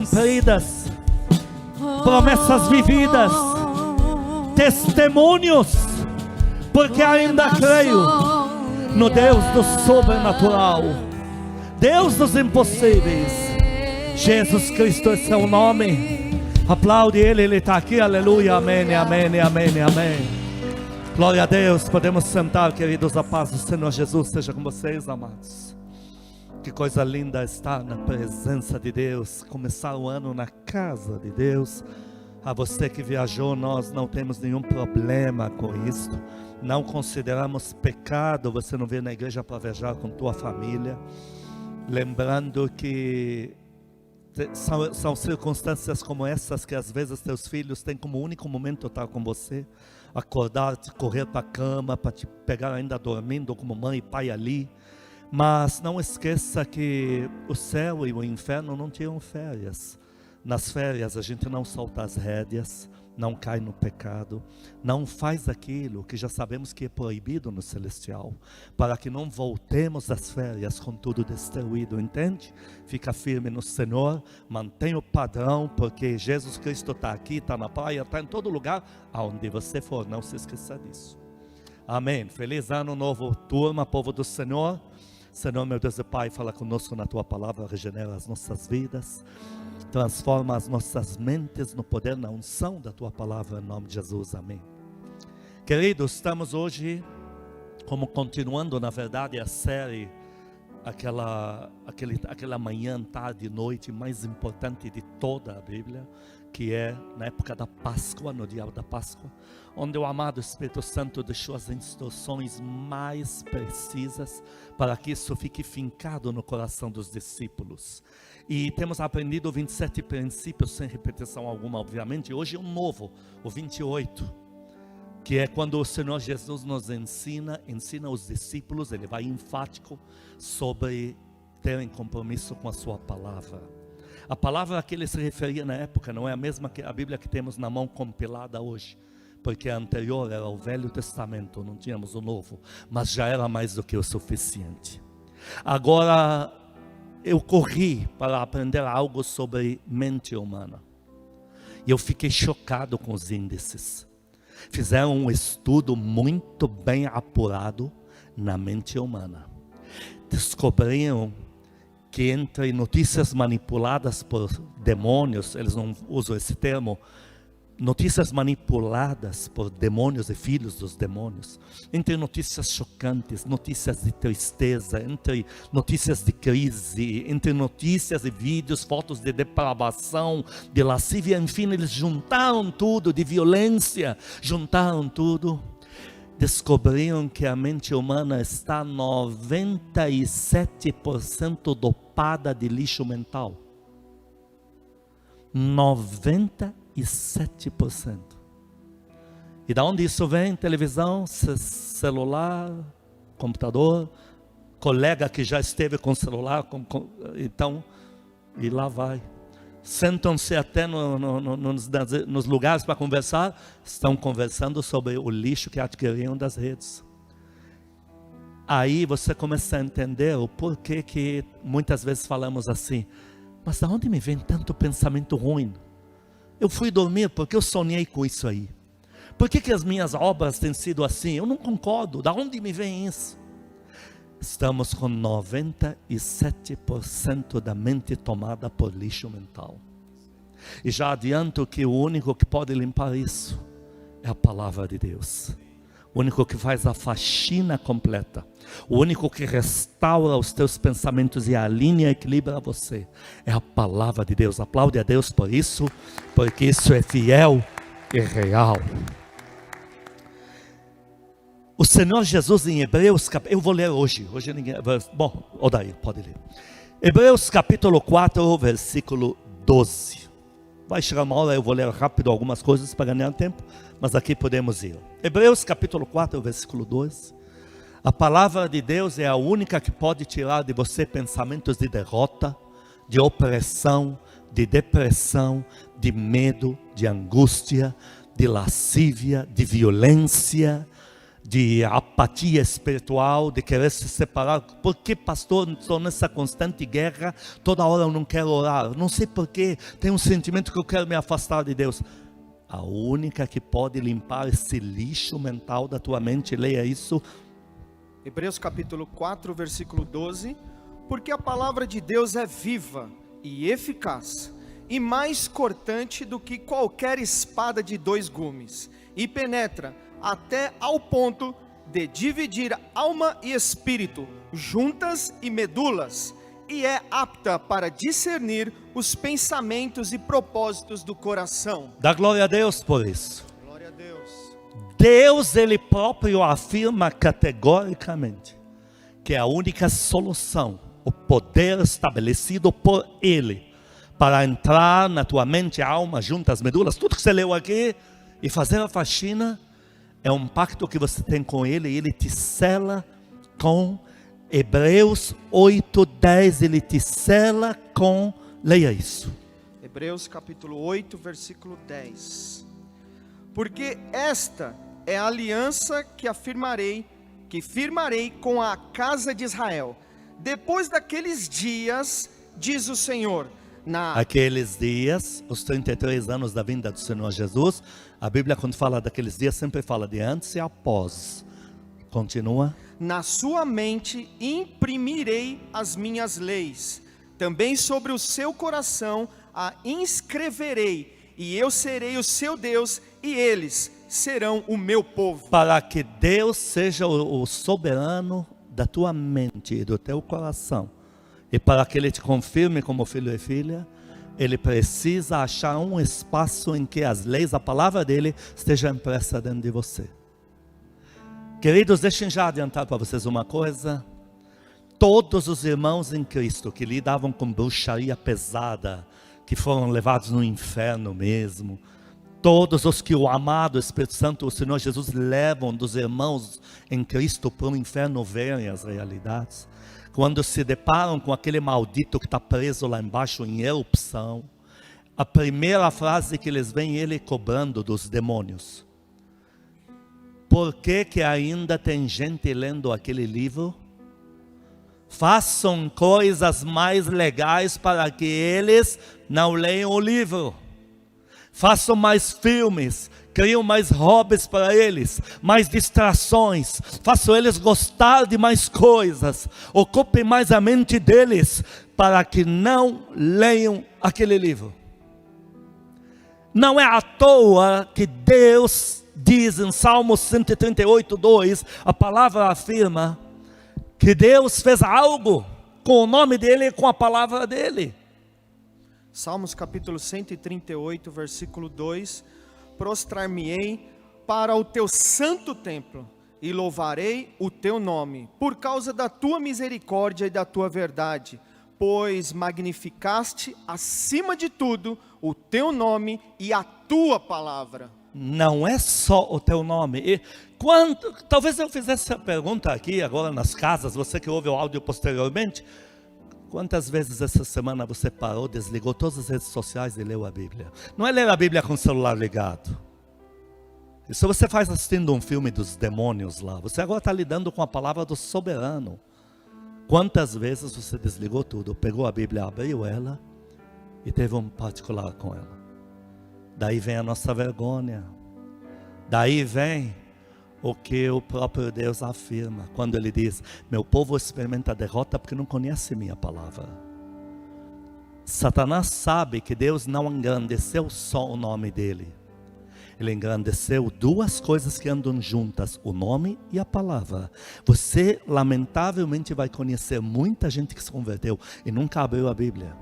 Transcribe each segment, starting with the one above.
cumpridas, promessas vividas, testemunhos, porque ainda creio no Deus do sobrenatural, Deus dos impossíveis. Jesus Cristo é seu nome. Aplaude Ele está aqui, aleluia, amém, amém, amém, amém. Glória a Deus. Podemos sentar, queridos. A paz do Senhor Jesus seja com vocês, amados. Que coisa linda estar na presença de Deus, começar o ano na casa de Deus. A você que viajou, nós não temos nenhum problema com isso. Não consideramos pecado você não vir na igreja para viajar com tua família. Lembrando que são circunstâncias como essas que às vezes teus filhos têm como único momento estar com você. Acordar, correr para a cama, para te pegar ainda dormindo como mãe e pai ali. Mas não esqueça que o céu e o inferno não tiram férias. Nas férias a gente não solta as rédeas, não cai no pecado, não faz aquilo que já sabemos que é proibido no celestial, para que não voltemos das férias com tudo destruído, entende? Fica firme no Senhor, mantenha o padrão, porque Jesus Cristo está aqui, está na praia, está em todo lugar, aonde você for, não se esqueça disso. Amém. Feliz ano novo, turma, povo do Senhor. Senhor, meu Deus e Pai, fala conosco na Tua palavra, regenera as nossas vidas, transforma as nossas mentes no poder, na unção da Tua palavra, em nome de Jesus, amém. Queridos, estamos hoje, como continuando na verdade a série, aquela manhã, tarde e noite mais importante de toda a Bíblia, que é na época da Páscoa, no dia da Páscoa, onde o amado Espírito Santo deixou as instruções mais precisas para que isso fique fincado no coração dos discípulos. E temos aprendido 27 princípios sem repetição alguma, obviamente. Hoje é um novo, o 28, que é quando o Senhor Jesus nos ensina os discípulos, ele vai enfático sobre terem compromisso com a sua palavra. A palavra a que ele se referia na época não é a mesma que a Bíblia que temos na mão compilada hoje, porque a anterior era o Velho Testamento, não tínhamos o Novo, mas já era mais do que o suficiente. Agora, eu corri para aprender algo sobre mente humana, e eu fiquei chocado com os índices. Fizeram um estudo muito bem apurado na mente humana. Descobriram que entre notícias manipuladas por demônios, eles não usam esse termo, notícias manipuladas por demônios e filhos dos demônios, entre notícias chocantes, notícias de tristeza, entre notícias de crise, entre notícias e vídeos, fotos de depravação, de lascívia, enfim, eles juntaram tudo, de violência, juntaram tudo. Descobriram que a mente humana está 97% dopada de lixo mental. 97%. E da onde isso vem? Televisão, celular, computador, colega que já esteve com celular, então, e lá vai. Sentam-se até nos lugares para conversar, estão conversando sobre o lixo que adquiriram das redes. Aí você começa a entender o porquê que muitas vezes falamos assim, mas de onde me vem tanto pensamento ruim? Eu fui dormir porque eu sonhei com isso aí. Por que as minhas obras têm sido assim? Eu não concordo, de onde me vem isso? Estamos com 97% da mente tomada por lixo mental. E já adianto que o único que pode limpar isso é a palavra de Deus. O único que faz a faxina completa. O único que restaura os teus pensamentos e alinha e equilibra você. É a palavra de Deus. Aplaude a Deus por isso, porque isso é fiel e real. O Senhor Jesus em Hebreus, eu vou ler hoje ninguém, bom, Odair, pode ler. Hebreus capítulo 4, versículo 12. Vai chegar uma hora, eu vou ler rápido algumas coisas para ganhar tempo, mas aqui podemos ir. Hebreus capítulo 4, versículo 12. A palavra de Deus é a única que pode tirar de você pensamentos de derrota, de opressão, de depressão, de medo, de angústia, de lascívia, de violência, de apatia espiritual, de querer se separar. Por que, pastor, estou nessa constante guerra? Toda hora eu não quero orar. Não sei porquê, tenho um sentimento que eu quero me afastar de Deus. A única que pode limpar esse lixo mental da tua mente, leia isso. Hebreus capítulo 4, versículo 12. Porque a palavra de Deus é viva e eficaz, e mais cortante do que qualquer espada de 2 gumes, e penetra até ao ponto de dividir alma e espírito, juntas e medulas, e é apta para discernir os pensamentos e propósitos do coração. Dá glória a Deus por isso. Glória a Deus. Deus, Ele próprio afirma categoricamente que é a única solução, o poder estabelecido por Ele, para entrar na tua mente, alma, juntas, medulas, tudo que você leu aqui, e fazer a faxina, é um pacto que você tem com Ele, e Ele te sela com Hebreus 8:10, Ele te sela com, leia isso. Hebreus capítulo 8, versículo 10. Porque esta é a aliança que firmarei com a casa de Israel. Depois daqueles dias, diz o Senhor, aqueles dias, os 33 anos da vinda do Senhor Jesus, a Bíblia quando fala daqueles dias, sempre fala de antes e após. Continua. Na sua mente imprimirei as minhas leis, também sobre o seu coração a inscreverei, e eu serei o seu Deus, e eles serão o meu povo. Para que Deus seja o soberano da tua mente e do teu coração, e para que Ele te confirme como filho e filha, Ele precisa achar um espaço em que as leis, a palavra dEle, esteja impressa dentro de você. Queridos, deixem já adiantar para vocês uma coisa. Todos os irmãos em Cristo que lidavam com bruxaria pesada, que foram levados no inferno mesmo, todos os que o amado Espírito Santo, o Senhor Jesus, levam dos irmãos em Cristo para o inferno, verem as realidades. Quando se deparam com aquele maldito que está preso lá embaixo em erupção, a primeira frase que eles veem, ele cobrando dos demônios. Por que que ainda tem gente lendo aquele livro? Façam coisas mais legais para que eles não leiam o livro. Façam mais filmes, criam mais hobbies para eles, mais distrações, façam eles gostar de mais coisas, ocupem mais a mente deles, para que não leiam aquele livro. Não é à toa que Deus diz em Salmo 138:2, a palavra afirma que Deus fez algo com o nome dele e com a palavra dele. Salmos capítulo 138, versículo 2, prostrar-me-ei para o teu santo templo e louvarei o teu nome, por causa da tua misericórdia e da tua verdade, pois magnificaste acima de tudo o teu nome e a tua palavra. Não é só o teu nome. Talvez eu fizesse essa pergunta aqui agora nas casas, você que ouve o áudio posteriormente. Quantas vezes essa semana você parou, desligou todas as redes sociais e leu a Bíblia? Não é ler a Bíblia com o celular ligado. Isso você faz assistindo um filme dos demônios lá. Você agora está lidando com a palavra do soberano. Quantas vezes você desligou tudo, pegou a Bíblia, abriu ela e teve um particular com ela? Daí vem a nossa vergonha. Daí vem o que o próprio Deus afirma, quando Ele diz, meu povo experimenta a derrota porque não conhece minha palavra. Satanás sabe que Deus não engrandeceu só o nome dele. Ele engrandeceu duas coisas que andam juntas, o nome e a palavra. Você lamentavelmente vai conhecer muita gente que se converteu e nunca abriu a Bíblia.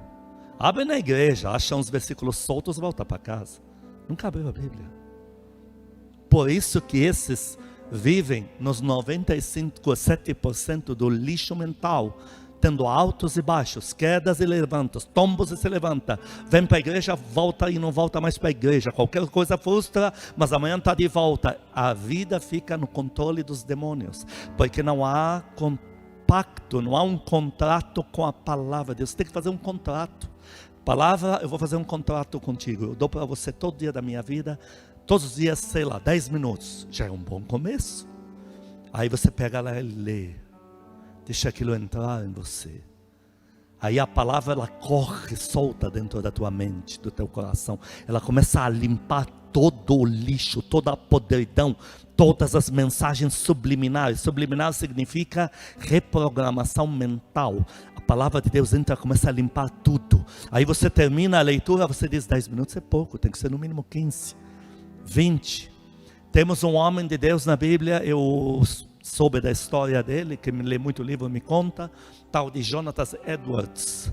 Abre na igreja, acha uns versículos soltos, volta para casa. Nunca abriu a Bíblia. Por isso que esses vivem nos 95,7% do lixo mental, tendo altos e baixos, quedas e levantos, tombos e se levanta, vem para a igreja, volta e não volta mais para a igreja, qualquer coisa frustra, mas amanhã está de volta. A vida fica no controle dos demônios, porque não há compacto, não há um contrato com a palavra de Deus. Você tem que fazer um contrato. Palavra, eu vou fazer um contrato contigo, eu dou para você todo dia da minha vida, todos os dias, sei lá, 10 minutos, já é um bom começo. Aí você pega lá e lê. Deixa aquilo entrar em você. Aí a palavra ela corre solta dentro da tua mente, do teu coração. Ela começa a limpar todo o lixo, toda a podridão, todas as mensagens subliminares. Subliminar significa reprogramação mental. A palavra de Deus entra e começa a limpar tudo. Aí você termina a leitura, você diz 10 minutos é pouco, tem que ser no mínimo 15, 20. Temos um homem de Deus na Bíblia, eu soube da história dele, que me lê muito livro, me conta, tal de Jonathan Edwards.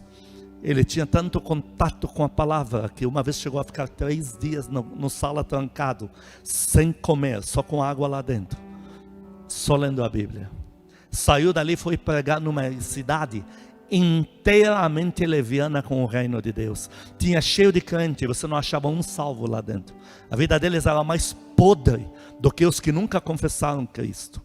Ele tinha tanto contato com a palavra, que uma vez chegou a ficar 3 dias no sala trancado, sem comer, só com água lá dentro, só lendo a Bíblia. Saiu dali, foi pregar numa cidade inteiramente leviana com o reino de Deus. Tinha cheio de crente, você não achava um salvo lá dentro. A vida deles era mais podre do que os que nunca confessaram Cristo.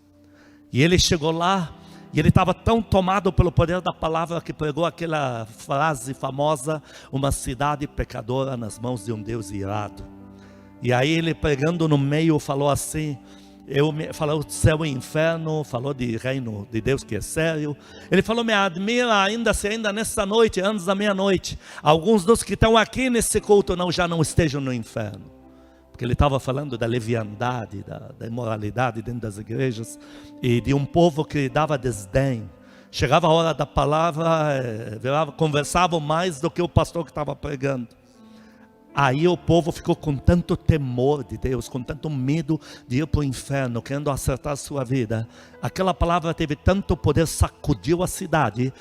E ele chegou lá, e ele estava tão tomado pelo poder da palavra que pregou aquela frase famosa: uma cidade pecadora nas mãos de um Deus irado. E aí ele pregando no meio falou assim, falou de céu e inferno, falou de reino de Deus que é sério. Ele falou: me admira ainda se ainda nessa noite, antes da meia-noite, alguns dos que estão aqui nesse culto já não estejam no inferno. Porque ele estava falando da leviandade, da imoralidade dentro das igrejas, e de um povo que dava desdém. Chegava a hora da palavra, conversavam mais do que o pastor que estava pregando. Aí o povo ficou com tanto temor de Deus, com tanto medo de ir para o inferno, querendo acertar a sua vida. Aquela palavra teve tanto poder, sacudiu a cidade.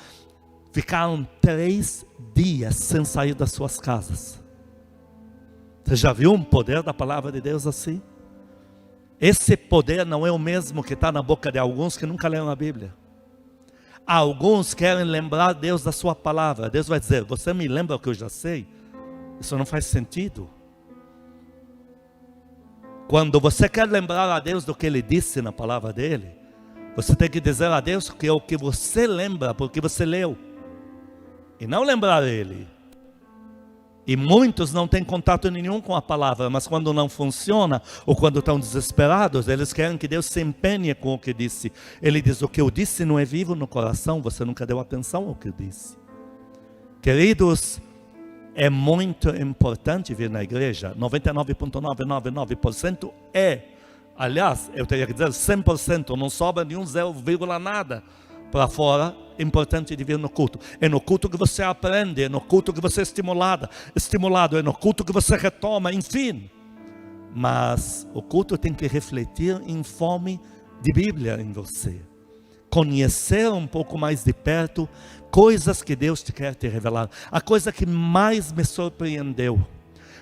Ficaram 3 dias sem sair das suas casas. Você já viu um poder da palavra de Deus assim? Esse poder não é o mesmo que está na boca de alguns que nunca leram a Bíblia. Alguns querem lembrar Deus da sua palavra. Deus vai dizer: você me lembra o que eu já sei? Isso não faz sentido. Quando você quer lembrar a Deus do que Ele disse na palavra dEle, você tem que dizer a Deus que é o que você lembra, porque você leu. E não lembrar Ele. E muitos não têm contato nenhum com a palavra, mas quando não funciona, ou quando estão desesperados, eles querem que Deus se empenhe com o que disse. Ele diz: o que eu disse não é vivo no coração, você nunca deu atenção ao que eu disse. Queridos, é muito importante vir na igreja. 99,999% é. Aliás, eu teria que dizer 100%, não sobra nenhum 0, nada para fora. É importante de vir no culto. É no culto que você aprende, é no culto que você é estimulado, é no culto que você retoma, enfim. Mas o culto tem que refletir em fome de Bíblia em você. Conhecer um pouco mais de perto coisas que Deus quer te revelar. A coisa que mais me surpreendeu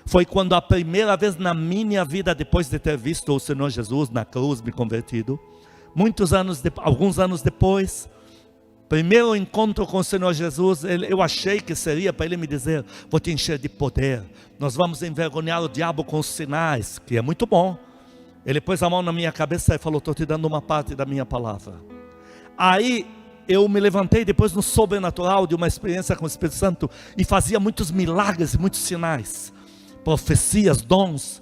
foi quando a primeira vez na minha vida, depois de ter visto o Senhor Jesus na cruz, me convertido, alguns anos depois, primeiro encontro com o Senhor Jesus, eu achei que seria para Ele me dizer: vou te encher de poder, nós vamos envergonhar o diabo com os sinais, que é muito bom. Ele pôs a mão na minha cabeça e falou: estou te dando uma parte da minha palavra. Aí eu me levantei depois no sobrenatural de uma experiência com o Espírito Santo e fazia muitos milagres, muitos sinais, profecias, dons.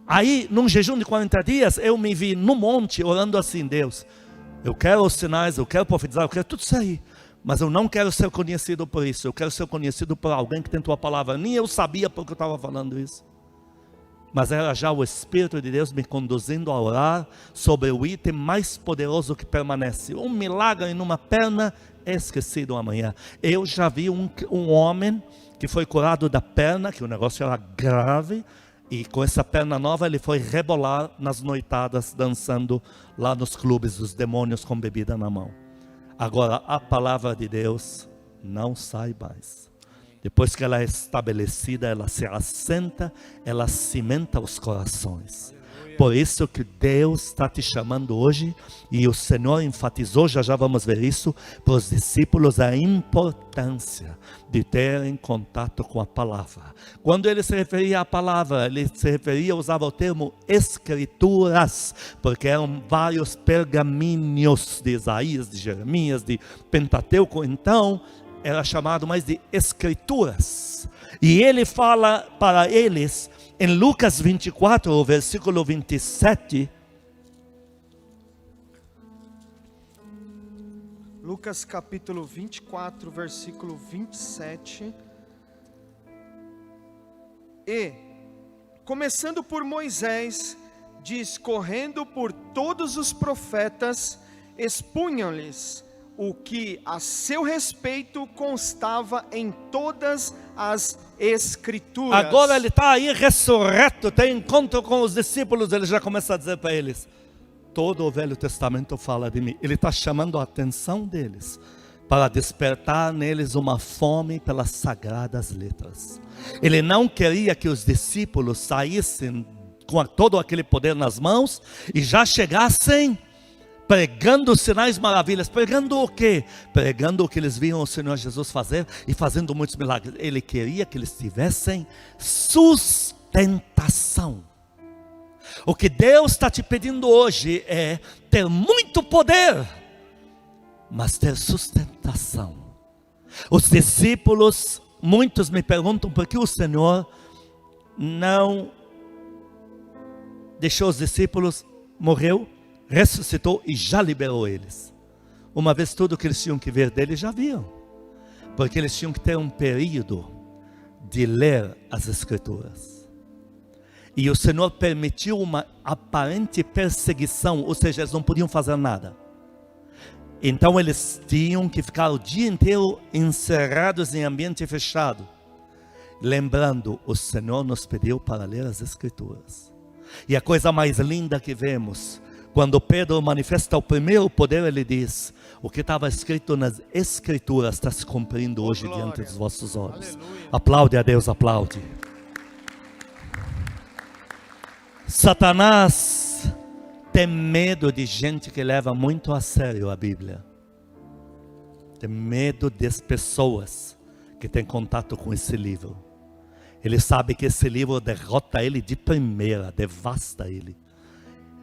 Aí num jejum de 40 dias eu me vi no monte orando assim: Deus, eu quero os sinais, eu quero profetizar, eu quero tudo isso aí, mas eu não quero ser conhecido por isso. Eu quero ser conhecido por alguém que tem tua palavra. Nem eu sabia porque eu estava falando isso, mas era já o Espírito de Deus me conduzindo a orar sobre o item mais poderoso que permanece. Um milagre em uma perna é esquecido amanhã. Eu já vi um homem que foi curado da perna, que o negócio era grave, e com essa perna nova ele foi rebolar nas noitadas, dançando lá nos clubes dos demônios com bebida na mão. Agora a palavra de Deus não sai mais. Depois que ela é estabelecida, ela se assenta, ela cimenta os corações. Por isso que Deus está te chamando hoje, e o Senhor enfatizou, já vamos ver isso, para os discípulos, a importância de terem contato com a palavra. Quando ele se referia à palavra, ele se referia, usava o termo escrituras, porque eram vários pergaminhos de Isaías, de Jeremias, de Pentateuco. Então era chamado mais de escrituras. E ele fala para eles em Lucas 24, versículo 27, Lucas capítulo 24, versículo 27. E, começando por Moisés, discorrendo por todos os profetas, expunham-lhes o que a seu respeito constava em todas as Escrituras. Agora ele está aí ressurreto, tem encontro com os discípulos, ele já começa a dizer para eles: todo o Velho Testamento fala de mim. Ele está chamando a atenção deles, para despertar neles uma fome pelas sagradas letras. Ele não queria que os discípulos saíssem com todo aquele poder nas mãos e já chegassem pregando sinais, maravilhas. Pregando o quê? Pregando o que eles viam o Senhor Jesus fazer e fazendo muitos milagres. Ele queria que eles tivessem sustentação. O que Deus está te pedindo hoje é ter muito poder, mas ter sustentação. Os discípulos, muitos me perguntam por que o Senhor não deixou os discípulos, morreu, ressuscitou e já liberou eles. Uma vez tudo que eles tinham que ver dele já viam, porque eles tinham que ter um período de ler as Escrituras. E o Senhor permitiu uma aparente perseguição, ou seja, eles não podiam fazer nada. Então eles tinham que ficar o dia inteiro encerrados em ambiente fechado. Lembrando, o Senhor nos pediu para ler as Escrituras. E a coisa mais linda que vemos, quando Pedro manifesta o primeiro poder, ele diz: o que estava escrito nas Escrituras está se cumprindo hoje diante dos vossos olhos. Aleluia. Aplaude a Deus, aplaude. Satanás tem medo de gente que leva muito a sério a Bíblia. Tem medo das pessoas que têm contato com esse livro. Ele sabe que esse livro derrota ele de primeira, devasta ele.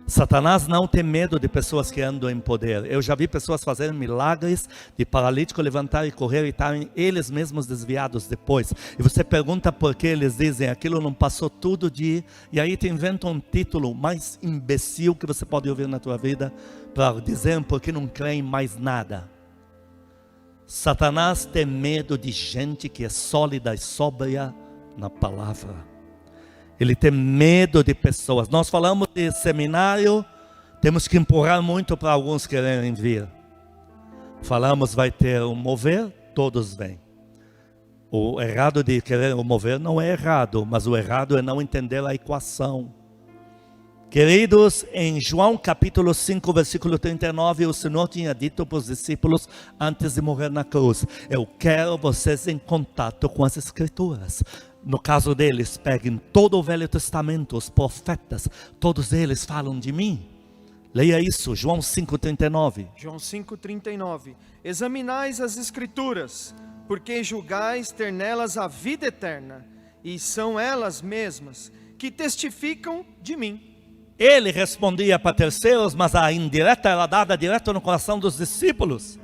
Satanás não tem medo de pessoas que andam em poder. Eu já vi pessoas fazerem milagres de paralítico levantar e correr e estarem eles mesmos desviados depois. E você pergunta por que eles dizem aquilo não passou tudo de... E aí te inventa um título mais imbecil que você pode ouvir na tua vida para dizer porque não creem mais nada. Satanás tem medo de gente que é sólida e sóbria na palavra. Ele tem medo de pessoas. Nós falamos de seminário, temos que empurrar muito para alguns quererem vir. Falamos vai ter um mover, todos vêm. O errado de querer um mover não é errado, mas o errado é não entender a equação. Queridos, em João capítulo 5, versículo 39, o Senhor tinha dito para os discípulos antes de morrer na cruz: eu quero vocês em contato com as Escrituras. No caso deles, peguem todo o Velho Testamento, os profetas, todos eles falam de mim. Leia isso, João 5,39. João 5,39. Examinais as Escrituras, porque julgais ter nelas a vida eterna, e são elas mesmas que testificam de mim. Ele respondia para terceiros, mas a indireta era dada direto no coração dos discípulos.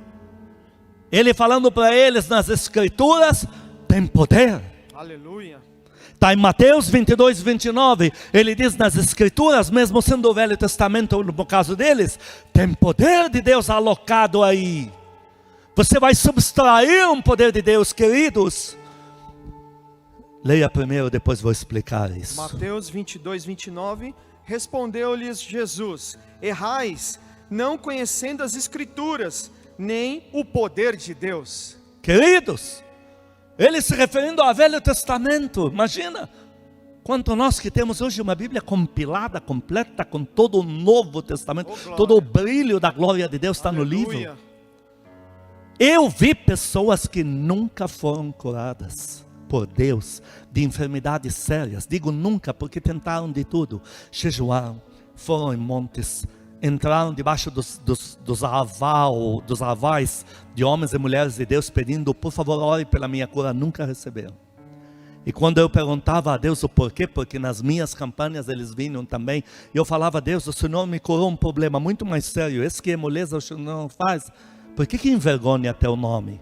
Ele falando para eles nas Escrituras, tem poder. Aleluia. Está em Mateus 22, 29, ele diz nas Escrituras, mesmo sendo o Velho Testamento no caso deles, tem poder de Deus alocado aí. Você vai subtrair um poder de Deus, queridos. Leia primeiro, depois vou explicar isso. Mateus 22, 29, respondeu-lhes Jesus: errais, não conhecendo as Escrituras, nem o poder de Deus. Queridos, ele se referindo ao Velho Testamento. Imagina quanto nós que temos hoje uma Bíblia compilada, completa, com todo o Novo Testamento, todo o brilho da glória de Deus está no livro. Eu vi pessoas que nunca foram curadas por Deus de enfermidades sérias. Digo nunca porque tentaram de tudo. Jejuaram, foram em montes, entraram debaixo dos avais de homens e mulheres de Deus pedindo: por favor, ore pela minha cura. Nunca receberam. E quando eu perguntava a Deus o porquê, porque nas minhas campanhas eles vinham também, e eu falava: Deus, o Senhor me curou um problema muito mais sério, esse que é moleza o Senhor não faz, por que envergonha teu nome?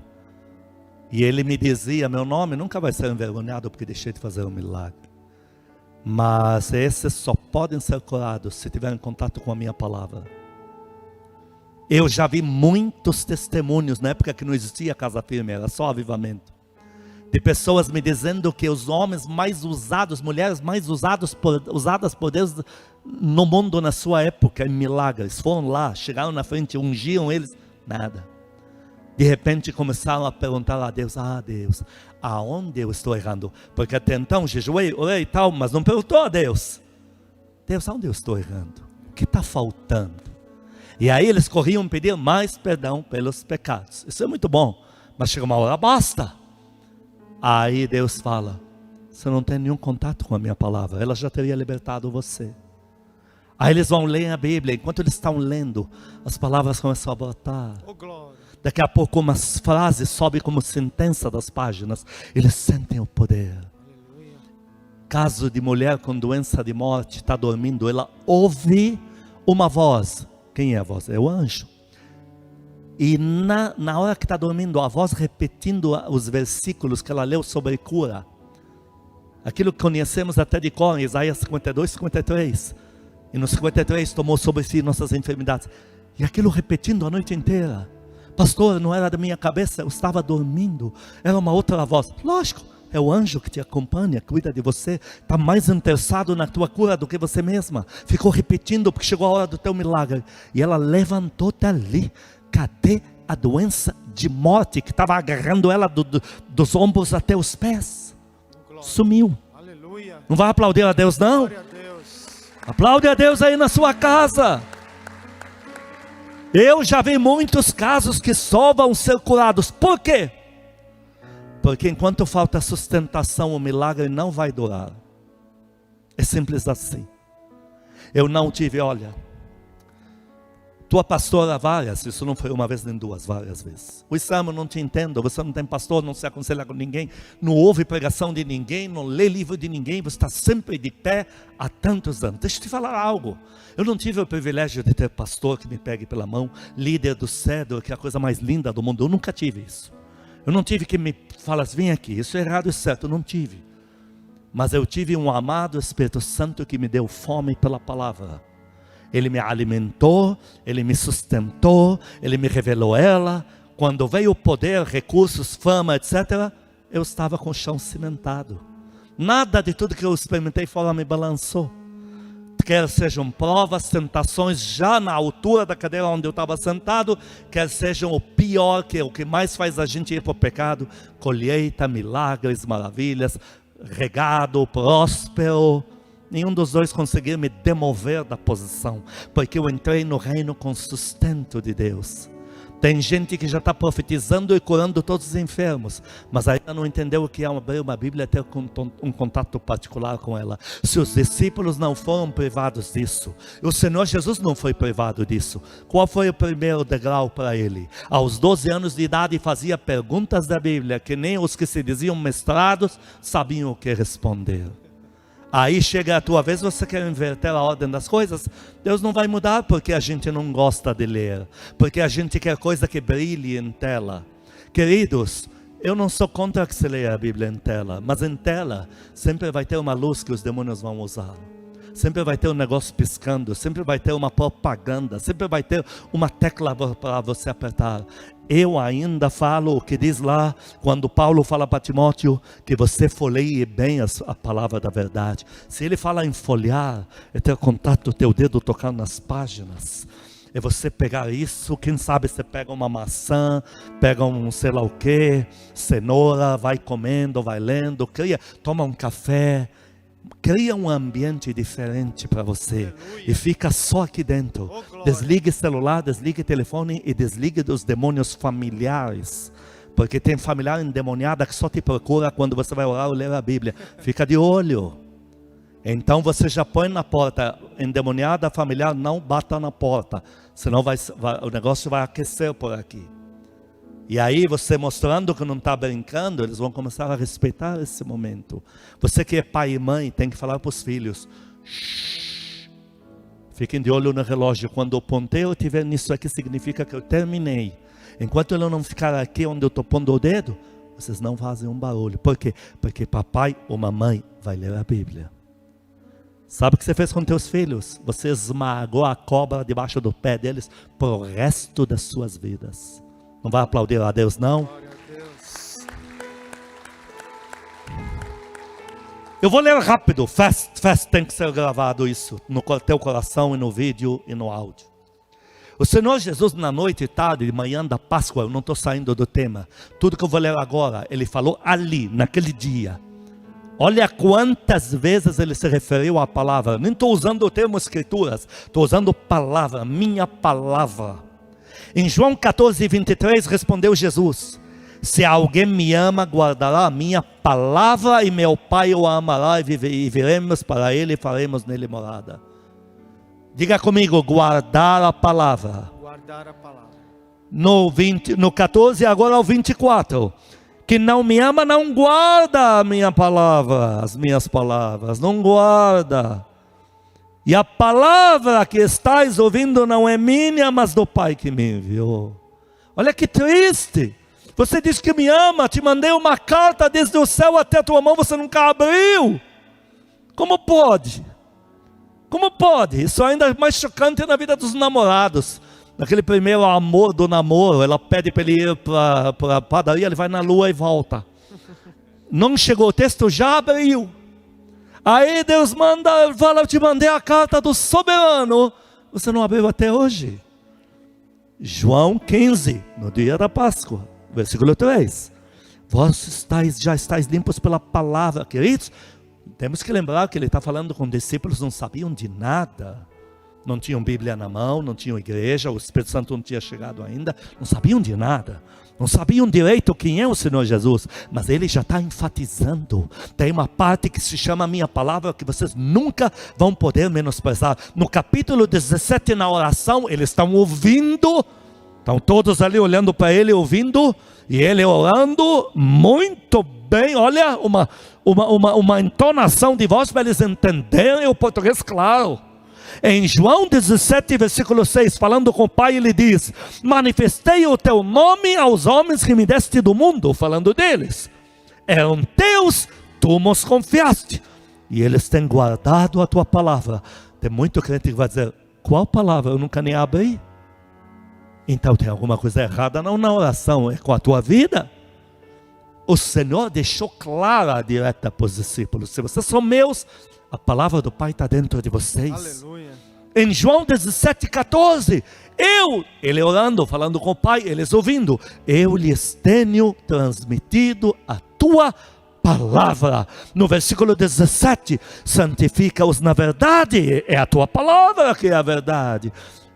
E ele me dizia: meu nome nunca vai ser envergonhado porque deixei de fazer um milagre. Mas esses só podem ser curados se tiverem contato com a minha palavra. Eu já vi muitos testemunhos, na época que não existia Casa Firme, era só avivamento, de pessoas me dizendo que os homens mais usados, mulheres mais usadas por Deus no mundo na sua época, em milagres, foram lá, chegaram na frente, ungiam eles, nada. De repente começaram a perguntar a Deus, Deus, aonde eu estou errando? Porque até então jejuei, orei e tal, mas não perguntou a Deus. Deus, aonde eu estou errando? O que está faltando? E aí eles corriam pedir mais perdão pelos pecados. Isso é muito bom, mas chega uma hora, basta. Aí Deus fala, você não tem nenhum contato com a minha palavra, ela já teria libertado você. Aí eles vão ler a Bíblia, enquanto eles estão lendo, as palavras começam a brotar. Oh, glória. Daqui a pouco umas frases sobem como sentença das páginas, eles sentem o poder. Aleluia. Caso de mulher com doença de morte, está dormindo, ela ouve uma voz. Quem é a voz? É o anjo. E na hora que está dormindo, a voz repetindo os versículos que ela leu sobre cura. Aquilo que conhecemos até de cor, em Isaías 52, 53. E no 53 tomou sobre si nossas enfermidades. E aquilo repetindo a noite inteira. Pastor, não era da minha cabeça, eu estava dormindo. Era uma outra voz. Lógico, é o anjo que te acompanha, cuida de você. Está mais interessado na tua cura do que você mesma. Ficou repetindo porque chegou a hora do teu milagre. E ela levantou dali. Cadê a doença de morte que estava agarrando ela dos ombros até os pés? Glória. Sumiu. Aleluia. Não vai aplaudir a Deus não? Glória a Deus. Aplaude a Deus aí na sua casa. Eu já vi muitos casos que só vão ser curados. Por quê? Porque enquanto falta sustentação, o milagre não vai durar. É simples assim. Eu não tive, olha, tua pastora várias, isso não foi uma vez nem duas, várias vezes. O Islam, eu não te entendo, você não tem pastor, não se aconselha com ninguém, não ouve pregação de ninguém, não lê livro de ninguém, você está sempre de pé há tantos anos. Deixa eu te falar algo, eu não tive o privilégio de ter pastor que me pegue pela mão, líder do cedro, que é a coisa mais linda do mundo, eu nunca tive isso. Eu não tive que me falar, vem aqui, isso é errado e certo, eu não tive. Mas eu tive um amado Espírito Santo que me deu fome pela palavra. Ele me alimentou, Ele me sustentou, Ele me revelou ela. Quando veio o poder, recursos, fama, etc., eu estava com o chão cimentado. Nada de tudo que eu experimentei fora me balançou. Quer sejam provas, tentações, já na altura da cadeira onde eu estava sentado, quer sejam o pior, que é o que mais faz a gente ir para o pecado, colheita, milagres, maravilhas, regado, próspero. Nenhum dos dois conseguiu me demover da posição, porque eu entrei no reino com sustento de Deus. Tem gente que já está profetizando e curando todos os enfermos, mas ainda não entendeu o que é abrir uma Bíblia e ter um contato particular com ela. Se os discípulos não foram privados disso, o Senhor Jesus não foi privado disso, qual foi o primeiro degrau para ele? Aos 12 anos de idade fazia perguntas da Bíblia, que nem os que se diziam mestrados sabiam o que responder. Aí chega a tua vez, você quer inverter a ordem das coisas, Deus não vai mudar porque a gente não gosta de ler, porque a gente quer coisa que brilhe em tela. Queridos, eu não sou contra que se leia a Bíblia em tela, mas em tela sempre vai ter uma luz que os demônios vão usar. Sempre vai ter um negócio piscando, sempre vai ter uma propaganda, sempre vai ter uma tecla para você apertar. Eu ainda falo o que diz lá, quando Paulo fala para Timóteo, que você folheie bem a palavra da verdade. Se ele fala em folhear, é ter contato, teu dedo tocar nas páginas. É você pegar isso, quem sabe você pega uma maçã, pega um sei lá o que, cenoura, vai comendo, vai lendo, toma um café. Cria um ambiente diferente para você. Aleluia. E fica só aqui dentro. Desligue celular, desligue telefone e desligue dos demônios familiares. Porque tem familiar endemoniada que só te procura quando você vai orar ou ler a Bíblia. Fica de olho. Então você já põe na porta, endemoniada familiar, não bata na porta. Senão o negócio vai aquecer por aqui. E aí você mostrando que não está brincando, eles vão começar a respeitar esse momento. Você que é pai e mãe, tem que falar para os filhos. Shhh. Fiquem de olho no relógio. Quando o ponteiro estiver nisso aqui, significa que eu terminei. Enquanto ele não ficar aqui onde eu estou pondo o dedo, vocês não fazem um barulho. Por quê? Porque papai ou mamãe vai ler a Bíblia. Sabe o que você fez com teus filhos? Você esmagou a cobra debaixo do pé deles por resto das suas vidas. Não vai aplaudir a Deus, não? Glória a Deus. Eu vou ler rápido. Fast tem que ser gravado isso no teu coração e no vídeo e no áudio. O Senhor Jesus, na noite, tarde, de manhã da Páscoa, eu não estou saindo do tema. Tudo que eu vou ler agora, ele falou ali, naquele dia. Olha quantas vezes ele se referiu à palavra. Nem estou usando o termo escrituras, estou usando palavra, minha palavra. Em João 14, 23, respondeu Jesus: se alguém me ama, guardará a minha palavra, e meu Pai o amará, e viremos para ele e faremos nele morada. Diga comigo, guardar a palavra. Guardar a palavra. No 14, agora ao 24. Que não me ama, não guarda a minha palavra, as minhas palavras, não guarda. E a palavra que estáis ouvindo não é minha, mas do Pai que me enviou. Olha que triste. Você diz que me ama, te mandei uma carta desde o céu até a tua mão, você nunca abriu. Como pode? Como pode? Isso ainda é mais chocante na vida dos namorados. Naquele primeiro amor do namoro, ela pede para ele ir para a padaria, ele vai na lua e volta. Não chegou o texto, já abriu. Aí Deus manda, fala, eu te mandei a carta do soberano. Você não abriu até hoje. João 15, no dia da Páscoa, versículo 3. Vós já estáis limpos pela palavra. Queridos, temos que lembrar que ele está falando com discípulos, não sabiam de nada. Não tinham Bíblia na mão, não tinham igreja, o Espírito Santo não tinha chegado ainda, não sabiam de nada, não sabiam direito quem é o Senhor Jesus, mas ele já está enfatizando. Tem uma parte que se chama minha palavra, que vocês nunca vão poder menosprezar. No capítulo 17, na oração, eles estão ouvindo, estão todos ali olhando para ele, ouvindo, e ele orando muito bem. Olha, uma entonação de voz para eles entenderem o português claro. Em João 17, versículo 6, falando com o Pai, ele diz: manifestei o teu nome aos homens que me deste do mundo, falando deles. Eram teus, tu nos confiaste, e eles têm guardado a tua palavra. Tem muito crente que vai dizer: qual palavra? Eu nunca nem abri. Então tem alguma coisa errada, não na oração, é com a tua vida. O Senhor deixou clara, direta para os discípulos: se vocês são meus, a palavra do Pai está dentro de vocês. Aleluia. Em João 17, 14, ele orando, falando com o Pai, eles ouvindo, eu lhes tenho transmitido a tua palavra. No versículo 17, santifica-os na verdade, é a tua palavra que é a verdade.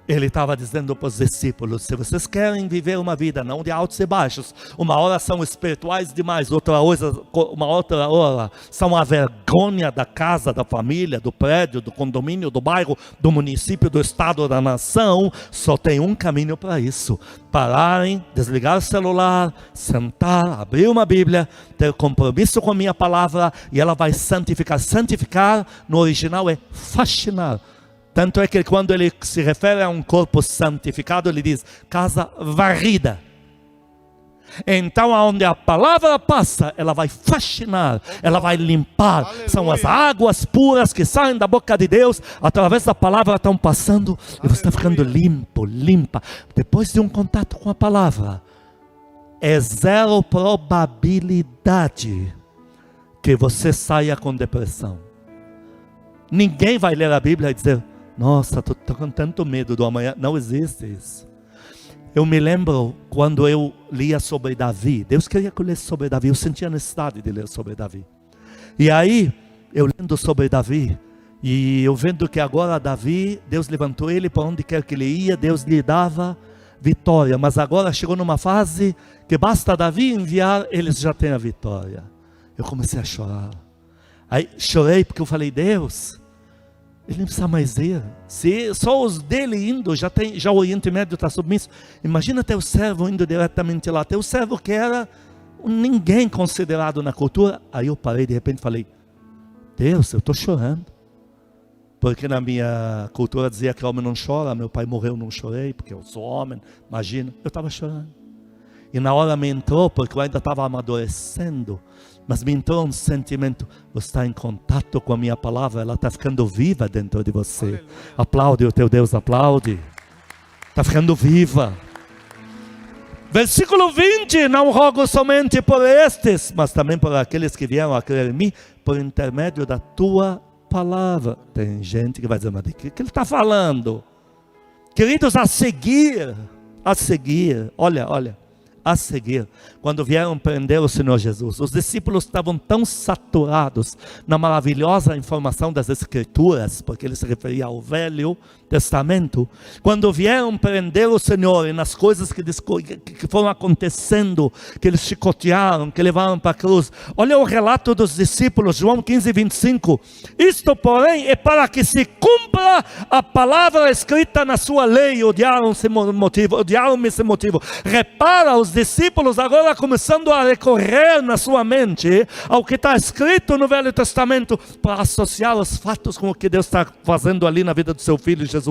Ele estava dizendo para os discípulos: se vocês querem viver uma vida não de altos e baixos, uma hora são espirituais demais, uma outra hora são a vergonha da casa, da família, do prédio, do condomínio, do bairro, do município, do estado, da nação, só tem um caminho para isso: pararem, desligar o celular, sentar, abrir uma Bíblia, ter compromisso com a minha palavra, e ela vai santificar. Santificar no original é fascinar. Tanto é que quando ele se refere a um corpo santificado, ele diz casa varrida. Então, onde a palavra passa, ela vai fascinar, ela vai limpar. Aleluia. São as águas puras que saem da boca de Deus, através da palavra estão passando, e você está ficando limpo, limpa. Depois de um contato com a palavra, é zero probabilidade que você saia com depressão. Ninguém vai ler a Bíblia e dizer: nossa, estou com tanto medo do amanhã. Não existe isso. Eu me lembro quando eu lia sobre Davi. Deus queria que eu lesse sobre Davi. Eu sentia a necessidade de ler sobre Davi. E aí, eu lendo sobre Davi, e eu vendo que agora Davi, Deus levantou ele para onde quer que ele ia, Deus lhe dava vitória. Mas agora chegou numa fase que basta Davi enviar, eles já têm a vitória. Eu comecei a chorar. Aí chorei porque eu falei: Deus, ele não precisa mais ir. Se só os dele indo, já o Oriente Médio está submisso. Imagina teu servo indo diretamente lá. Teu servo que era ninguém considerado na cultura. Aí eu parei de repente e falei: Deus, eu estou chorando. Porque na minha cultura dizia que homem não chora. Meu pai morreu, não chorei, porque eu sou homem. Imagina, eu estava chorando. E na hora me entrou, porque eu ainda estava amadurecendo, mas me entrou um sentimento: você está em contato com a minha palavra, ela está ficando viva dentro de você. Aleluia. Aplaude o teu Deus, aplaude. Está ficando viva. Versículo 20: não rogo somente por estes, mas também por aqueles que vieram a crer em mim, por intermédio da tua palavra. Tem gente que vai dizer: mas de que ele está falando? Queridos, a seguir, olha, a seguir, quando vieram prender o Senhor Jesus, os discípulos estavam tão saturados na maravilhosa informação das Escrituras, porque ele se referia ao Velho Testamento, quando vieram prender o Senhor e nas coisas que foram acontecendo, que eles chicotearam, que levaram para a cruz. Olha o relato dos discípulos, João 15, 25. Isto, porém, é para que se cumpra a palavra escrita na sua lei. Odiaram-me esse motivo. Repara, os discípulos agora começando a recorrer na sua mente ao que está escrito no Velho Testamento, para associar os fatos com o que Deus está fazendo ali na vida do seu Filho Jesus.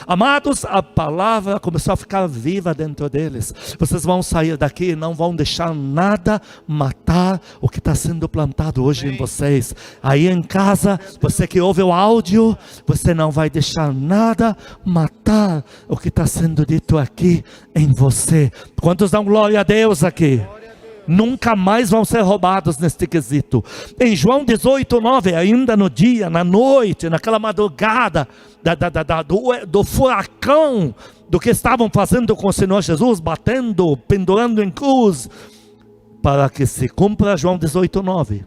Amados, a palavra começou a ficar viva dentro deles. Vocês vão sair daqui e não vão deixar nada matar o que está sendo plantado hoje em vocês. Aí em casa, você que ouve o áudio, você não vai deixar nada matar o que está sendo dito aqui em você. Quantos dão glória a Deus aqui? Nunca mais vão ser roubados neste quesito. Em João 18, 9, ainda no dia, na noite, naquela madrugada do furacão, do que estavam fazendo com o Senhor Jesus, batendo, pendurando em cruz, para que se cumpra João 18, 9.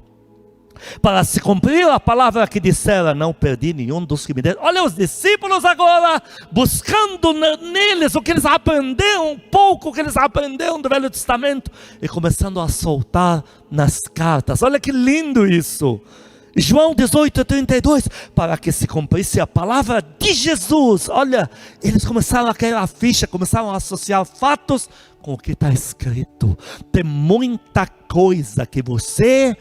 Para se cumprir a palavra que dissera: não perdi nenhum dos que me deram. Olha os discípulos agora, buscando neles o que eles aprenderam, um pouco que eles aprenderam do Velho Testamento, e começando a soltar nas cartas. Olha que lindo isso. João 18, 32, para que se cumprisse a palavra de Jesus. Olha, eles começaram a cair a ficha, começaram a associar fatos com o que está escrito. Tem muita coisa que você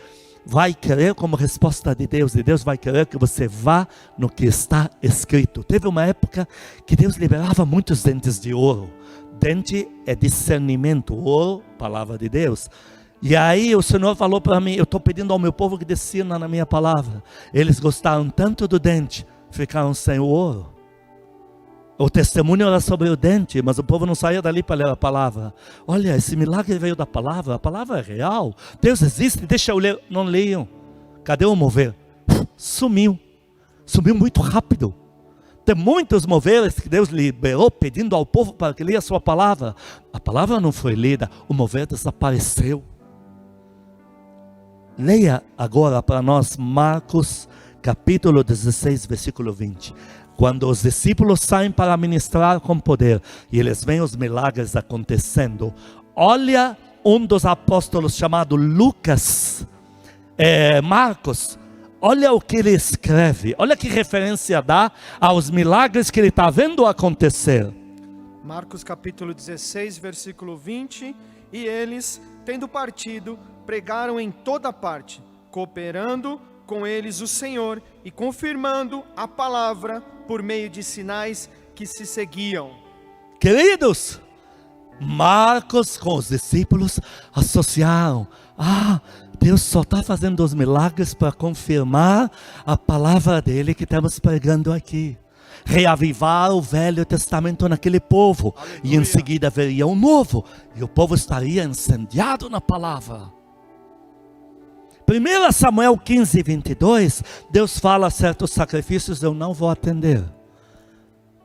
vai querer como resposta de Deus, e Deus vai querer que você vá no que está escrito. Teve uma época que Deus liberava muitos dentes de ouro. Dente é discernimento, ouro, palavra de Deus. E aí o Senhor falou para mim: eu estou pedindo ao meu povo que discerna na minha palavra. Eles gostaram tanto do dente, ficaram sem o ouro. O testemunho era sobre o dente, mas o povo não saía dali para ler a palavra. Olha, esse milagre veio da palavra, a palavra é real. Deus existe, deixa eu ler. Não leiam. Cadê o mover? Sumiu muito rápido. Tem muitos moveres que Deus liberou pedindo ao povo para que leia a sua palavra. A palavra não foi lida, o mover desapareceu. Leia agora para nós Marcos capítulo 16, versículo 20. Quando os discípulos saem para ministrar com poder e eles veem os milagres acontecendo, olha um dos apóstolos chamado Marcos, olha o que ele escreve, olha que referência dá aos milagres que ele está vendo acontecer. Marcos capítulo 16, versículo 20. E eles, tendo partido, pregaram em toda parte, cooperando com eles o Senhor e confirmando a palavra por meio de sinais que se seguiam. Queridos, Marcos com os discípulos associaram: Deus só está fazendo os milagres para confirmar a palavra dele que estamos pregando aqui. Reavivar o Velho Testamento naquele povo. Aleluia. E em seguida viria um novo, e o povo estaria incendiado na palavra. 1 Samuel 15, 22, Deus fala: certos sacrifícios eu não vou atender.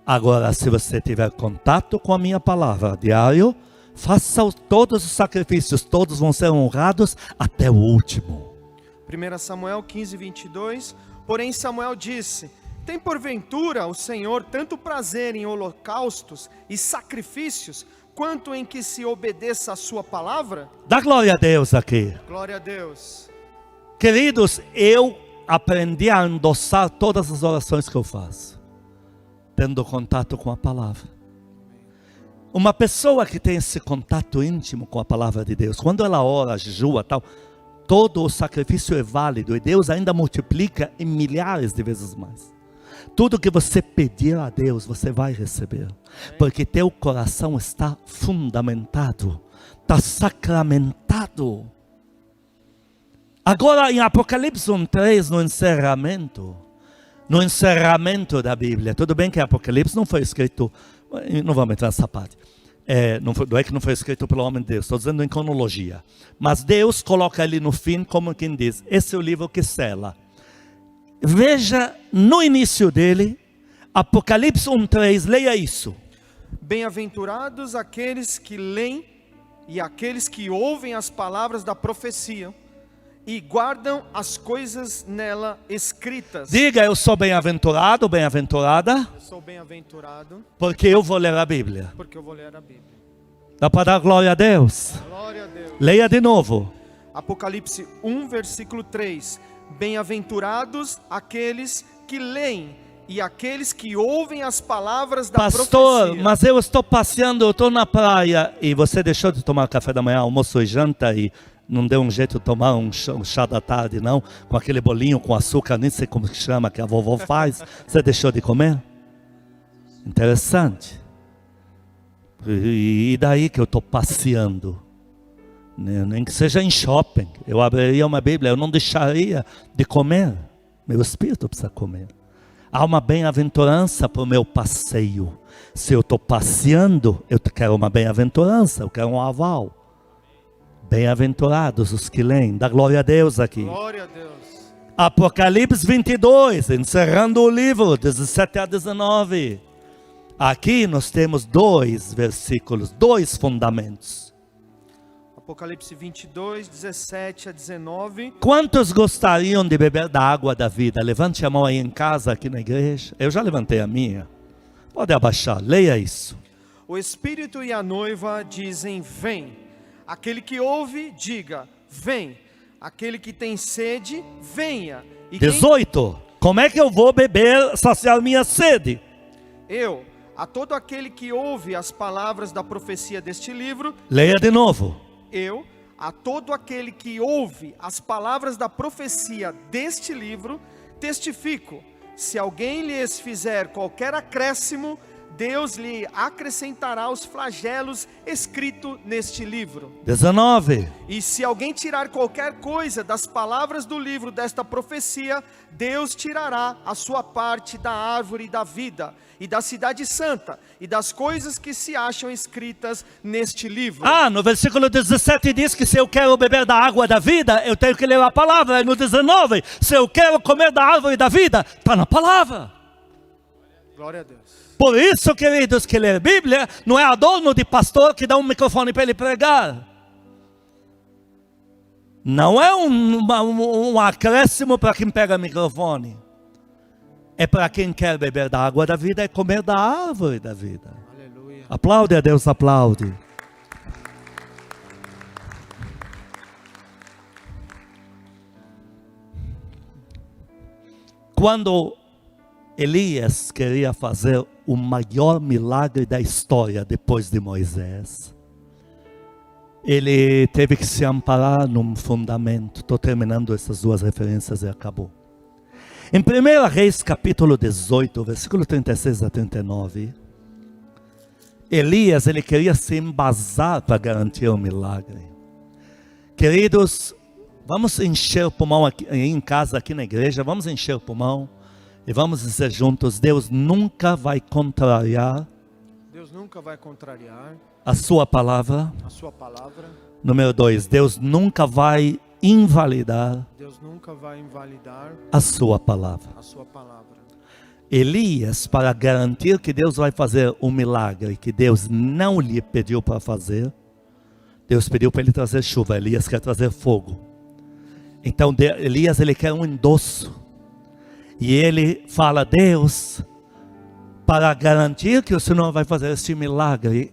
Agora, se você tiver contato com a minha palavra diário, faça todos os sacrifícios, todos vão ser honrados até o último. 1 Samuel 15, 22, porém Samuel disse: tem porventura o Senhor tanto prazer em holocaustos e sacrifícios, quanto em que se obedeça a sua palavra? Dá glória a Deus aqui. Glória a Deus. Queridos, eu aprendi a endossar todas as orações que eu faço, tendo contato com a palavra. Uma pessoa que tem esse contato íntimo com a palavra de Deus, quando ela ora, jejua, tal, todo o sacrifício é válido, e Deus ainda multiplica em milhares de vezes mais. Tudo que você pedir a Deus, você vai receber, porque teu coração está fundamentado, está sacramentado. Agora em Apocalipse 1:3, no encerramento da Bíblia, tudo bem que Apocalipse não foi escrito, não vamos entrar nessa parte, não é que não foi escrito pelo homem de Deus, estou dizendo em cronologia, mas Deus coloca ali no fim, como quem diz, esse é o livro que sela. Veja no início dele, Apocalipse 1:3, leia isso. Bem-aventurados aqueles que leem e aqueles que ouvem as palavras da profecia e guardam as coisas nela escritas. Diga, eu sou bem-aventurado, bem-aventurada, Eu sou bem-aventurado porque eu vou ler a Bíblia. porque eu vou ler a Bíblia. Dá para dar glória a Deus? Glória a Deus. Leia de novo. Apocalipse 1, versículo 3. Bem-aventurados aqueles que leem e aqueles que ouvem as palavras da Pastor, profecia. mas eu estou passeando, eu estou na praia e você deixou de tomar café da manhã, almoço e janta e não deu um jeito de tomar um chá da tarde, não? Com aquele bolinho com açúcar, nem sei como que chama, que a vovó faz. Você deixou de comer? Interessante. E daí que eu estou passeando? Nem que seja em shopping. Eu abriria uma Bíblia, eu não deixaria de comer. Meu espírito precisa comer. Há uma bem-aventurança para o meu passeio. Se eu estou passeando, eu quero uma bem-aventurança, eu quero um aval. Bem-aventurados os que leem, dá glória a Deus aqui. Glória a Deus. Apocalipse 22, encerrando o livro, 17 a 19. Aqui nós temos 2 versículos, 2 fundamentos. Apocalipse 22, 17 a 19. Quantos gostariam de beber da água da vida? Levante a mão aí em casa, aqui na igreja. Eu já levantei a minha. Pode abaixar, leia isso. O Espírito e a noiva dizem, vem. Aquele que ouve, diga, vem. Aquele que tem sede, venha. E 18. Como é que eu vou beber, saciar minha sede? Eu, a todo aquele que ouve as palavras da profecia deste livro, Leia de novo. eu, a todo aquele que ouve as palavras da profecia deste livro, testifico, se alguém lhes fizer qualquer acréscimo, Deus lhe acrescentará os flagelos escritos neste livro. 19. E se alguém tirar qualquer coisa das palavras do livro desta profecia, Deus tirará a sua parte da árvore da vida, e da cidade santa, e das coisas que se acham escritas neste livro. No versículo 17 diz que se eu quero beber da água da vida, eu tenho que ler a palavra. E no 19, se eu quero comer da árvore da vida, está na palavra. Glória a Deus. Por isso, queridos, que ler Bíblia não é adorno de pastor que dá um microfone para ele pregar. Não é um acréscimo para quem pega microfone. É para quem quer beber da água da vida, é comer da árvore da vida. Aleluia. Aplaude a Deus, aplaude. Quando Elias queria fazer o maior milagre da história depois de Moisés, ele teve que se amparar num fundamento. Estou terminando essas 2 referências e acabou. Em 1 Reis capítulo 18, versículo 36 a 39, Elias, ele queria se embasar para garantir o milagre. Queridos, vamos encher o pulmão aqui em casa, aqui na igreja, vamos encher o pulmão e vamos dizer juntos, Deus nunca vai contrariar Deus nunca vai contrariar a sua palavra. a sua palavra. Número 2, Deus nunca vai invalidar Deus nunca vai invalidar a sua palavra. a sua palavra. Elias, para garantir que Deus vai fazer um milagre que Deus não lhe pediu para fazer, Deus pediu para ele trazer chuva. Elias quer trazer fogo. Então Elias, ele quer um endosso. E ele fala, Deus, para garantir que o Senhor vai fazer este milagre,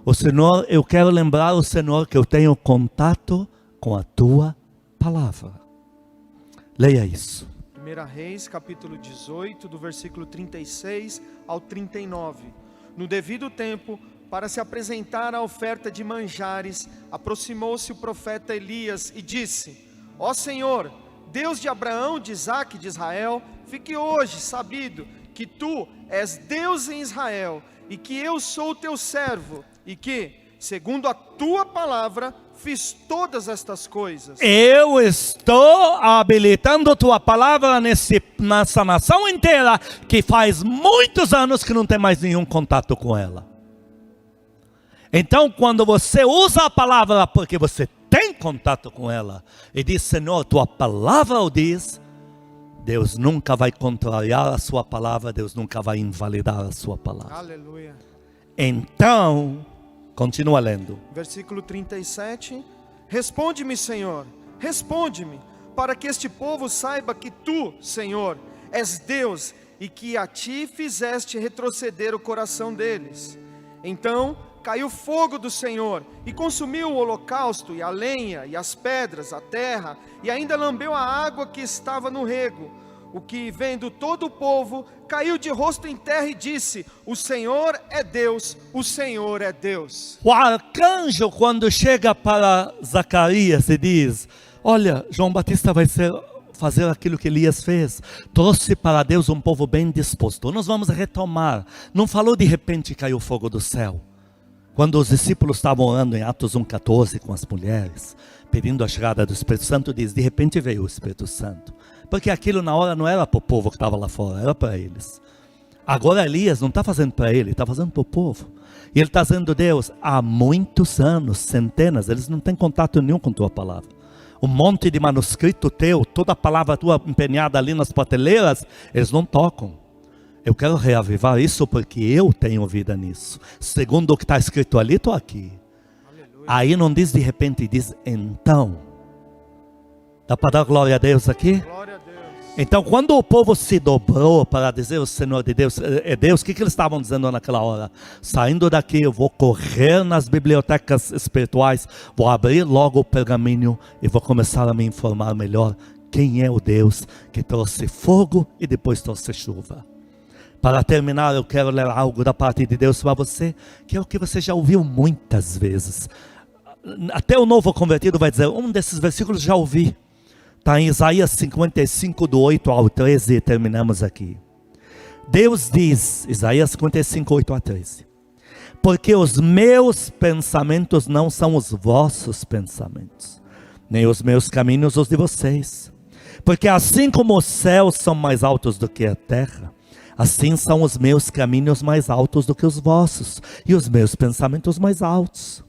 o Senhor, eu quero lembrar o Senhor que eu tenho contato com a tua palavra. Leia isso. 1 Reis, capítulo 18, do versículo 36 ao 39. No devido tempo, para se apresentar a oferta de manjares, aproximou-se o profeta Elias e disse, ó Senhor, Deus de Abraão, de Isaque e de Israel, fique hoje sabido que tu és Deus em Israel, e que eu sou teu servo, e que, segundo a tua palavra, fiz todas estas coisas. Eu estou habilitando tua palavra nessa nação inteira, que faz muitos anos que não tem mais nenhum contato com ela. Então, quando você usa a palavra porque você tem contato com ela, e diz, Senhor, tua palavra o diz, Deus nunca vai contrariar a sua palavra, Deus nunca vai invalidar a sua palavra. Aleluia. Então, continua lendo. Versículo 37. Responde-me, Senhor, responde-me, para que este povo saiba que tu, Senhor, és Deus e que a ti fizeste retroceder o coração deles. Então caiu fogo do Senhor e consumiu o holocausto e a lenha e as pedras, a terra, e ainda lambeu a água que estava no rego. O que, vendo todo o povo, caiu de rosto em terra e disse, o Senhor é Deus, o Senhor é Deus. O arcanjo, quando chega para Zacarias e diz, olha, João Batista vai fazer aquilo que Elias fez, trouxe para Deus um povo bem disposto. Nós vamos retomar, não falou de repente caiu fogo do céu. Quando os discípulos estavam orando em Atos 1,14 com as mulheres, pedindo a chegada do Espírito Santo, diz, de repente veio o Espírito Santo. Porque aquilo na hora não era para o povo que estava lá fora, era para eles. Agora Elias não está fazendo para ele, está fazendo para o povo. E ele está dizendo, Deus, há muitos anos, centenas, eles não têm contato nenhum com tua palavra. Um monte de manuscrito teu, toda a palavra tua empenhada ali nas prateleiras, eles não tocam. Eu quero reavivar isso porque eu tenho vida nisso. Segundo o que está escrito ali, estou aqui. Aleluia. Aí não diz de repente, diz então. Dá para dar glória a Deus aqui? Glória a Deus. Então quando o povo se dobrou para dizer o Senhor de Deus é Deus, o que eles estavam dizendo naquela hora? Saindo daqui eu vou correr nas bibliotecas espirituais, vou abrir logo o pergaminho e vou começar a me informar melhor quem é o Deus que trouxe fogo e depois trouxe chuva. Para terminar, eu quero ler algo da parte de Deus para você, que é o que você já ouviu muitas vezes. Até o novo convertido vai dizer, um desses versículos já ouvi. Está em Isaías 55, do 8 ao 13, e terminamos aqui. Deus diz, Isaías 55, 8 a 13. Porque os meus pensamentos não são os vossos pensamentos, nem os meus caminhos os de vocês. Porque assim como os céus são mais altos do que a terra, assim são os meus caminhos mais altos do que os vossos, e os meus pensamentos mais altos.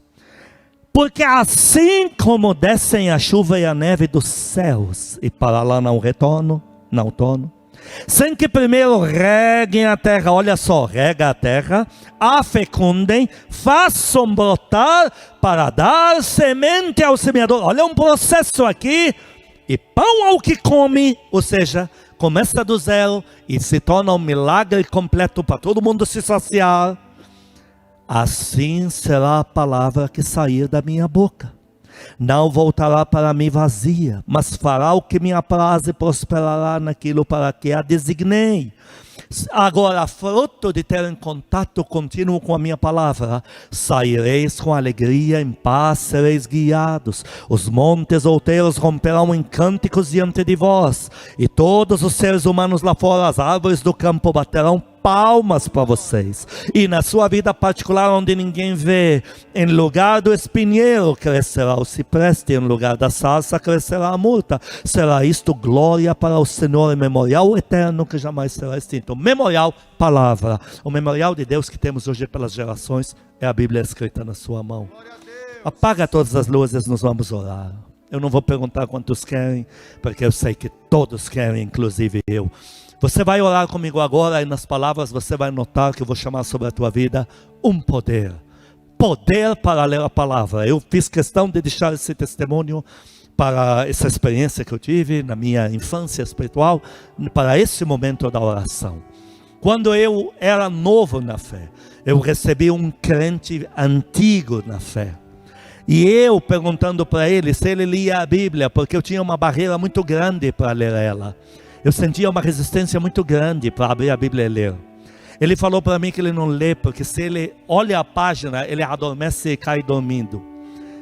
Porque assim como descem a chuva e a neve dos céus, e para lá não retorno, sem que primeiro reguem a terra, olha só, rega a terra, a fecundem, façam brotar para dar semente ao semeador. Olha um processo aqui, e pão ao que come, ou seja, começa do zero e se torna um milagre completo para todo mundo se saciar. Assim será a palavra que sair da minha boca. Não voltará para mim vazia, mas fará o que me apraz e prosperará naquilo para que a designei. Agora, fruto de terem contato contínuo com a minha palavra, saireis com alegria, em paz sereis guiados. Os montes outeiros romperão em cânticos diante de vós, e todos os seres humanos lá fora, as árvores do campo baterão palmas para vocês. E na sua vida particular, onde ninguém vê, em lugar do espinheiro crescerá o cipreste, em lugar da sarça crescerá a murta. Será isto glória para o Senhor, e memorial eterno que jamais será extinto. Memorial, palavra. O memorial de Deus que temos hoje pelas gerações é a Bíblia escrita na sua mão. Apaga todas as luzes, nós vamos orar. Eu não vou perguntar quantos querem, porque eu sei que todos querem, inclusive eu. Você vai orar comigo agora, e nas palavras você vai notar que eu vou chamar sobre a tua vida um poder. Poder para ler a palavra. Eu fiz questão de deixar esse testemunho para essa experiência que eu tive na minha infância espiritual, para esse momento da oração. Quando eu era novo na fé, eu recebi um crente antigo na fé. E eu perguntando para ele se ele lia a Bíblia, porque eu tinha uma barreira muito grande para ler ela. Eu sentia uma resistência muito grande para abrir a Bíblia e ler. Ele falou para mim que ele não lê, porque se ele olha a página, ele adormece e cai dormindo.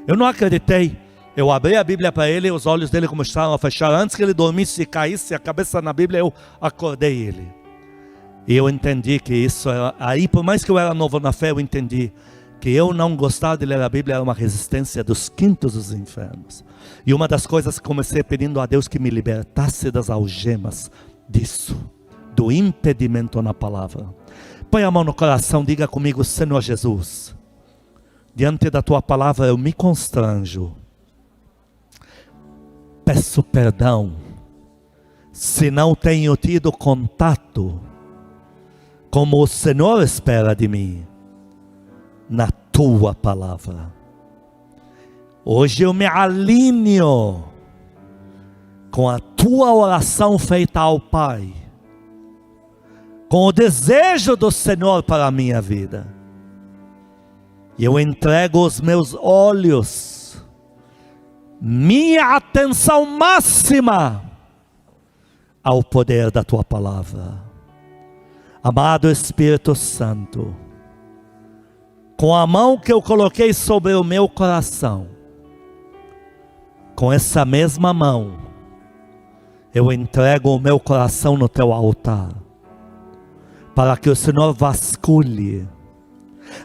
Eu não acreditei. Eu abri a Bíblia para ele, os olhos dele começaram a fechar. Antes que ele dormisse e caísse a cabeça na Bíblia, eu acordei ele. E eu entendi que isso era... Aí, por mais que eu era novo na fé, eu entendi que eu não gostar de ler a Bíblia era uma resistência dos quintos dos infernos. E uma das coisas que comecei pedindo a Deus que me libertasse das algemas disso, do impedimento na palavra. Põe a mão no coração, diga comigo: Senhor Jesus, diante da tua palavra eu me constranjo, peço perdão se não tenho tido contato como o Senhor espera de mim na tua palavra. Hoje eu me alinho com a tua oração feita ao Pai, com o desejo do Senhor para a minha vida. E eu entrego os meus olhos, minha atenção máxima ao poder da tua palavra. Amado Espírito Santo, com a mão que eu coloquei sobre o meu coração, com essa mesma mão, eu entrego o meu coração no teu altar, para que o Senhor vasculhe,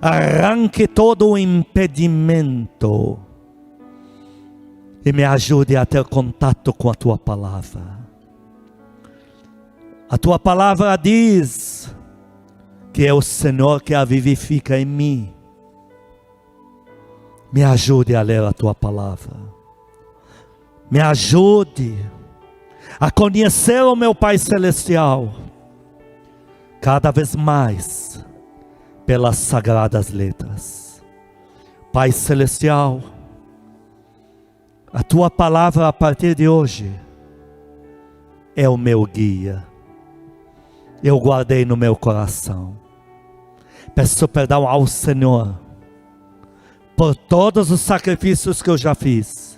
arranque todo o impedimento e me ajude a ter contato com a tua palavra. A tua palavra diz que é o Senhor que a vivifica em mim. Me ajude a ler a tua palavra. Me ajude a conhecer o meu Pai Celestial cada vez mais pelas sagradas letras. Pai Celestial, a tua palavra a partir de hoje é o meu guia. Eu guardei no meu coração. Peço perdão ao Senhor por todos os sacrifícios que eu já fiz,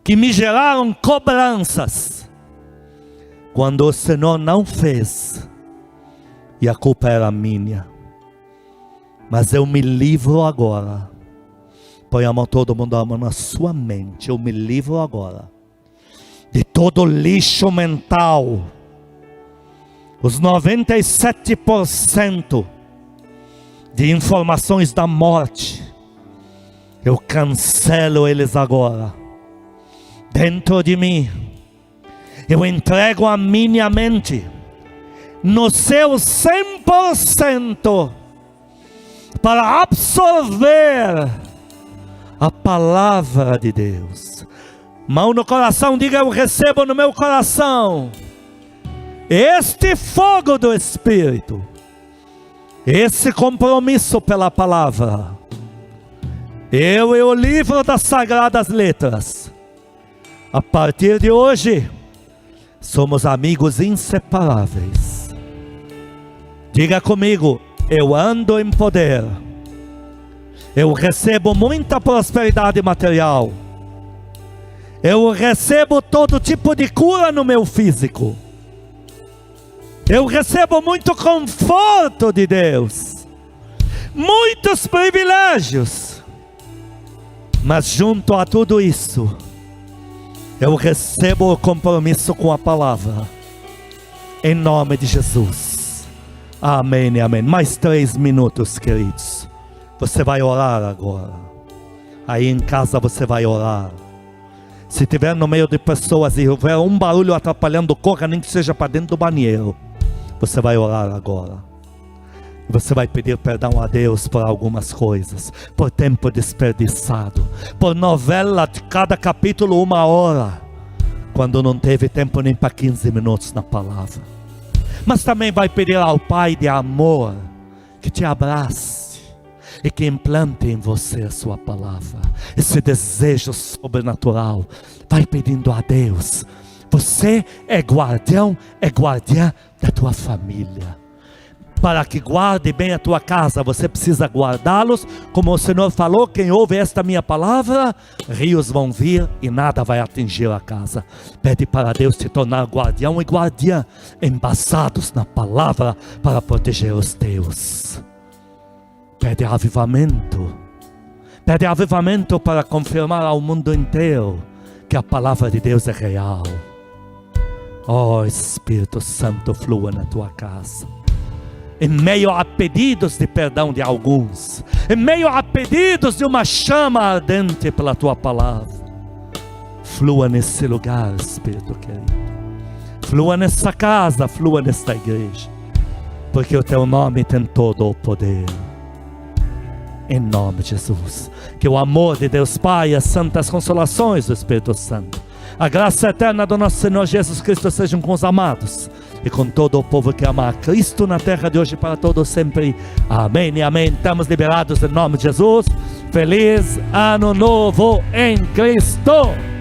que me geraram cobranças, quando o Senhor não fez, e a culpa era minha. Mas eu me livro agora. Põe a mão, todo mundo, a mão na sua mente. Eu me livro agora de todo lixo mental. Os 97% de informações da morte, eu cancelo eles agora. Dentro de mim, eu entrego a minha mente no seu 100% para absorver a palavra de Deus. Mão no coração, diga: eu recebo no meu coração este fogo do Espírito, esse compromisso pela palavra. Eu e o livro das sagradas letras, a partir de hoje, somos amigos inseparáveis. Diga comigo: eu ando em poder, eu recebo muita prosperidade material, eu recebo todo tipo de cura no meu físico, eu recebo muito conforto de Deus, muitos privilégios, mas junto a tudo isso, eu recebo o compromisso com a palavra, em nome de Jesus. Amém e amém. Mais 3 minutos, queridos. Você vai orar agora. Aí em casa você vai orar. Se tiver no meio de pessoas e houver um barulho atrapalhando, corra, nem que seja para dentro do banheiro. Você vai orar agora. Você vai pedir perdão a Deus por algumas coisas, por tempo desperdiçado, por novela de cada capítulo 1 hora, quando não teve tempo nem para 15 minutos na palavra. Mas também vai pedir ao Pai de amor que te abrace e que implante em você a sua palavra, esse desejo sobrenatural. Vai pedindo a Deus. Você é guardião, é guardiã da tua família. Para que guarde bem a tua casa, você precisa guardá-los, como o Senhor falou: quem ouve esta minha palavra, rios vão vir e nada vai atingir a casa. Pede para Deus te tornar guardião e guardiã, embasados na palavra para proteger os teus. Pede avivamento. Pede avivamento para confirmar ao mundo inteiro que a palavra de Deus é real. Oh, Espírito Santo, flua na tua casa. em meio a pedidos de perdão de alguns, em meio a pedidos de uma chama ardente pela tua palavra. Flua nesse lugar, Espírito querido. Flua nessa casa, flua nesta igreja, porque o teu nome tem todo o poder. Em nome de Jesus, que o amor de Deus Pai, as santas consolações do Espírito Santo, a graça eterna do nosso Senhor Jesus Cristo sejam com os amados e com todo o povo que ama a Cristo na terra de hoje para todos sempre. Amém e amém. Estamos liberados em nome de Jesus. Feliz Ano Novo em Cristo.